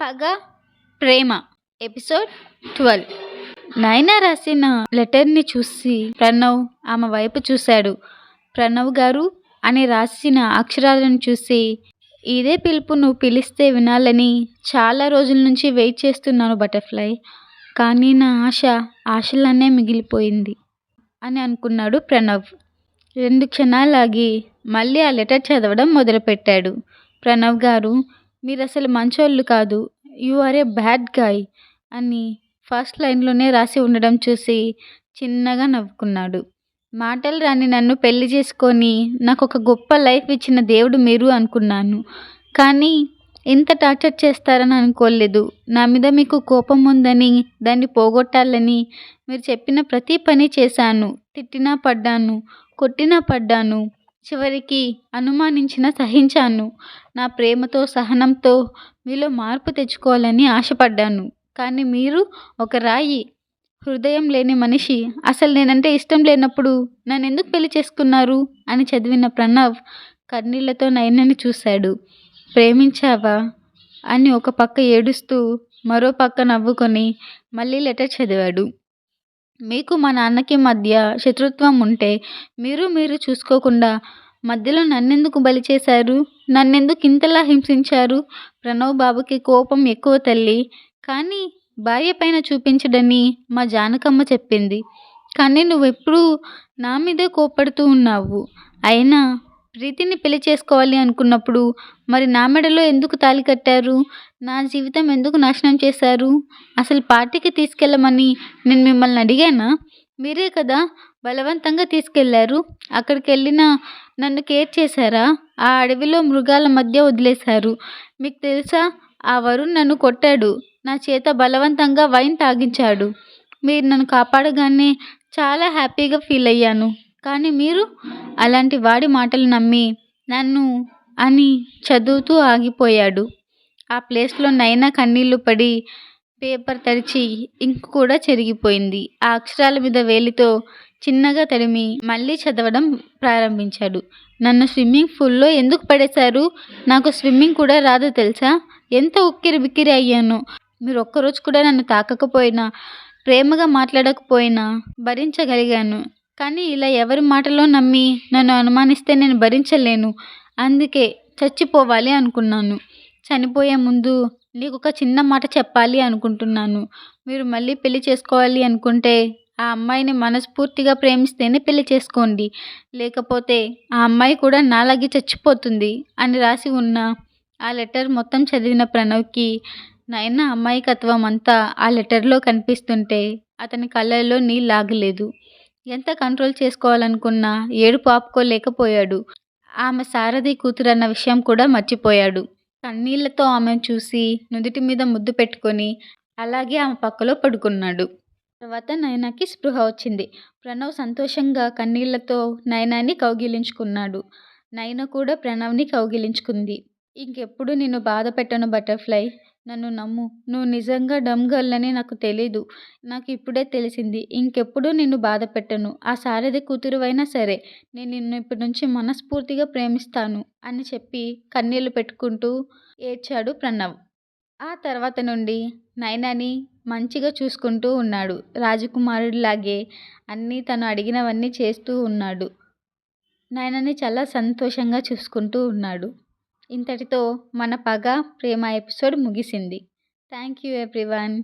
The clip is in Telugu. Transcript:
పగ ప్రేమ ఎపిసోడ్ 12. నైనా రాసిన లెటర్ని చూసి ప్రణవ్ ఆమె వైపు చూశాడు. ప్రణవ్ గారు అని రాసిన అక్షరాలను చూసి, ఇదే పిలుపు నువ్వు పిలిస్తే వినాలని చాలా రోజుల నుంచి వెయిట్ చేస్తున్నాను బటర్ఫ్లై. కానీ నా ఆశలనే మిగిలిపోయింది అని అనుకున్నాడు ప్రణవ్. 2 క్షణాలాగి మళ్ళీ ఆ లెటర్ చదవడం మొదలుపెట్టాడు. ప్రణవ్ గారు, మీరసలు మంచోళ్ళు కాదు, you are a bad guy అని ఫస్ట్ లైన్లోనే రాసి ఉండడం చూసి చిన్నగా నవ్వుకున్నాడు. మాటలు రాని నన్ను పెళ్లి చేసుకొని నాకు ఒక గొప్ప లైఫ్ ఇచ్చిన దేవుడు మీరు అనుకున్నాను. కానీ ఇంత టార్చర్ చేస్తారని అనుకోలేదు. నా మీద మీకు కోపం ఉందని, దాన్ని పోగొట్టాలని మీరు చెప్పిన ప్రతి పని చేశాను. తిట్టినా పడ్డాను, కొట్టినా పడ్డాను, చివరికి అనుమానించినా సహించాను. నా ప్రేమతో, సహనంతో మీలో మార్పు తెచ్చుకోవాలని ఆశపడ్డాను. కానీ మీరు ఒక రాయి, హృదయం లేని మనిషి. అసలు నేనంటే ఇష్టం లేనప్పుడు నన్నెందుకు పెళ్లి చేసుకున్నారు అని చదివిన ప్రణవ్ కన్నీళ్లతో నయనని చూశాడు. ప్రేమించావా అని ఒక పక్క ఏడుస్తూ మరో పక్క నవ్వుకొని మళ్ళీ లెటర్ చదివాడు. మీకు మా నాన్నకి మధ్య శత్రుత్వం ఉంటే మీరు చూసుకోకుండా మధ్యలో నన్నెందుకు బలి చేశారు? నన్నెందుకు ఇంతలా హింసించారు? ప్రణవ్ బాబుకి కోపం ఎక్కువ తల్లి, కానీ భార్య పైన చూపించడని మా జానకమ్మ చెప్పింది. కానీ నువ్వెప్పుడూ నా మీదే కోపడుతూ ఉన్నావు. అయినా ప్రీతిని పెళ్లి చేసుకోవాలి అనుకున్నప్పుడు మరి నా మెడలో ఎందుకు తాళి కట్టారు? నా జీవితం ఎందుకు నాశనం చేశారు? అసలు పార్టీకి తీసుకెళ్ళమని నేను మిమ్మల్ని అడిగానా? మీరే కదా బలవంతంగా తీసుకెళ్లారు. అక్కడికి వెళ్ళినా నన్ను కేర్ చేశారా? ఆ అడవిలో మృగాల మధ్య వదిలేశారు. మీకు తెలుసా, ఆ వరుణ్ నన్ను కొట్టాడు, నా చేత బలవంతంగా వైన్ తాగించాడు. మీరు నన్ను కాపాడగానే చాలా హ్యాపీగా ఫీల్ అయ్యాను. కానీ మీరు అలాంటి వాడి మాటలు నమ్మి నన్ను అని చదువుతూ ఆగిపోయాడు. ఆ ప్లేస్లో నైనా కన్నీళ్లు పడి పేపర్ తడిచి ఇంక్ కూడా చెరిగిపోయింది. ఆ అక్షరాల మీద వేలితో చిన్నగా తడిమి మళ్ళీ చదవడం ప్రారంభించాడు. నన్ను స్విమ్మింగ్ పూల్లో ఎందుకు పడేశారు? నాకు స్విమ్మింగ్ కూడా రాదు తెలుసా? ఎంత ఉక్కిరి బిక్కిరి అయ్యాను. మీరు ఒక్కరోజు కూడా నన్ను తాకకపోయినా, ప్రేమగా మాట్లాడకపోయినా భరించగలిగాను. కానీ ఇలా ఎవరి మాటలో నమ్మి నన్ను అనుమానిస్తే నేను భరించలేను. అందుకే చచ్చిపోవాలి అనుకున్నాను. చనిపోయే ముందు నీకొక చిన్న మాట చెప్పాలి అనుకుంటున్నాను. మీరు మళ్ళీ పెళ్లి చేసుకోవాలి అనుకుంటే ఆ అమ్మాయిని మనస్ఫూర్తిగా ప్రేమిస్తేనే పెళ్లి చేసుకోండి. లేకపోతే ఆ అమ్మాయి కూడా నాలాగే చచ్చిపోతుంది అని రాసి ఉన్న ఆ లెటర్ మొత్తం చదివిన ప్రణవ్కి నైనా అమ్మాయికత్వం అంతా ఆ లెటర్లో కనిపిస్తుంటే అతని కళ్ళల్లో నీళ్ళు ఆగలేదు. ఎంత కంట్రోల్ చేసుకోవాలనుకున్నా ఏడుపు ఆపుకోలేకపోయాడు. ఆమె సారథి కూతురన్న విషయం కూడా మర్చిపోయాడు. కన్నీళ్లతో ఆమెను చూసి నుదిటి మీద ముద్దు పెట్టుకొని అలాగే ఆమె పక్కలో పడుకున్నాడు. తర్వాత నయనాకి స్పృహ వచ్చింది. ప్రణవ్ సంతోషంగా కన్నీళ్లతో నయనాని కౌగిలించుకున్నాడు. నయన కూడా ప్రణవ్ని కౌగిలించుకుంది. ఇంకెప్పుడు నిన్ను బాధ పెట్టను బటర్ఫ్లై, నన్ను నమ్ము. నువ్వు నిజంగా డమ్ గర్ల్ అని నాకు తెలీదు. నాకు ఇప్పుడే తెలిసింది. ఇంకెప్పుడు నిన్ను బాధ పెట్టను. ఆ సారథి కూతురువైనా సరే నేను నిన్ను ఇప్పటి నుంచి మనస్ఫూర్తిగా ప్రేమిస్తాను అని చెప్పి కన్నీళ్లు పెట్టుకుంటూ ఏడ్చాడు ప్రణవ్. ఆ తర్వాత నుండి నయనాని మంచిగా చూసుకుంటూ ఉన్నాడు. రాజకుమారుడిలాగే అన్నీ తను అడిగినవన్నీ చేస్తూ ఉన్నాడు. నయనని చాలా సంతోషంగా చూసుకుంటూ ఉన్నాడు. ఇంతటితో మన పగ ప్రేమ ఎపిసోడ్ ముగిసింది. Thank you everyone.